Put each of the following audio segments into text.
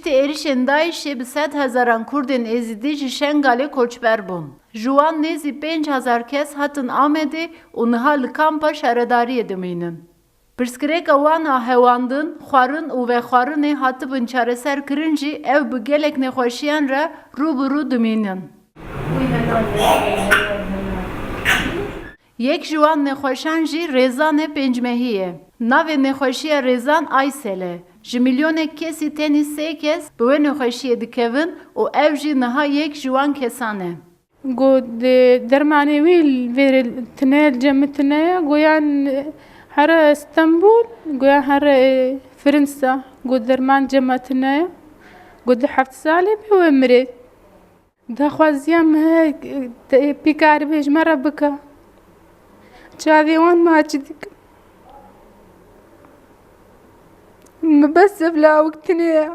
Piştî êrişên Daişê bi 100,000 Kurdên Êzidî ji Şengalê koçber bûn. Ji wan nêzî 5,000 kes hatin Amedê û niha li kampa şaredariyê dimînin. Pirsgirêka wan a hewandin, xwarin û vexwarinê hatibin çareserkirin jî ew bi gelek nexweşiyan re rûbirû dimînin. Yek ji wan nexweşan jî Rêzanê Pêncmehî ye. Navê nexweşiya Rêzan Aysel e. Ji milyonek kesî tenî 3 kes bi wê nexweşiyê dikevin û ev jî niha yek ji wan kesan e. God dermanê wî vê tune cemitine goyan her İstanbul goyan her Fransa god derman cematine god 7 salê bi wê mirê. Daxwaziya me pîkaribêj me re bike. Çavê wan maçî dikim. Me bes ev lawiktinê ye.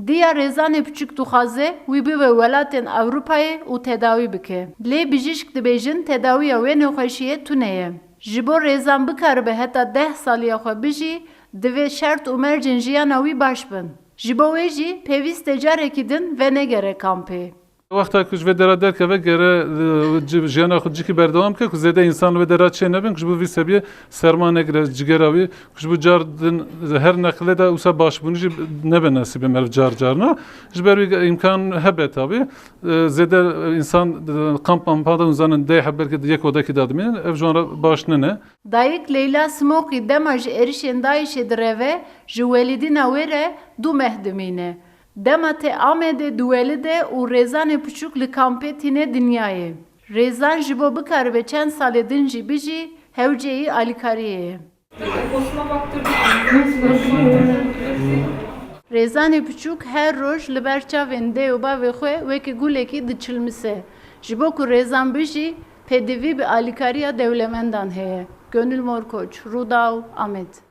Diya Rêzanê Piçûk dixwaze wî bibe welatên Ewropayê û tedawî bike. Lê bijîşk dibêjin tedawiya wê nexweşiyê tune ye. Ji bo Rêzan bikaribe heta 10 saliya xwe bijî, divê şert û mercên jiyana wî baş bin. Ji bo wê jî pêwîst e carekî din ve negere kampê. Wexta ku ji vê dera derkeve gere jiyana xwe cikî berdewam bike ku zêde însan li vê dera çê nebin ku ji bo vî sebiyê serma negire cigera wî ku ji bo car din her neqilê de wisa başbûnî jî nebe nesîbê meriv carna ji ber wî imkan hebe tabii zêde însan kamp mampa da uzanin dê hebelkê yek odekî da dimînin ev ji wan re baş nine. Dayık Leyla Smokî dema ji êrişên Daişê direve ji welîdîna wê re du meh dimîne. Dema tê Amedê duwelî de û Rêzanê Piçûk li kampê tîne dinyayê. Rêzan ji bo bikaribe çend salê din jî bijî hewceyî alîkariyê ye. Rêzanê Piçûk her roj li ber çavên dê û bavê xwe wekî gulekî diçilmise. Ji bo ku Rêzan bijî pêdivî bi alîkariya dewlemendan heye. Gönül Morkoç, Rûdaw, Amed.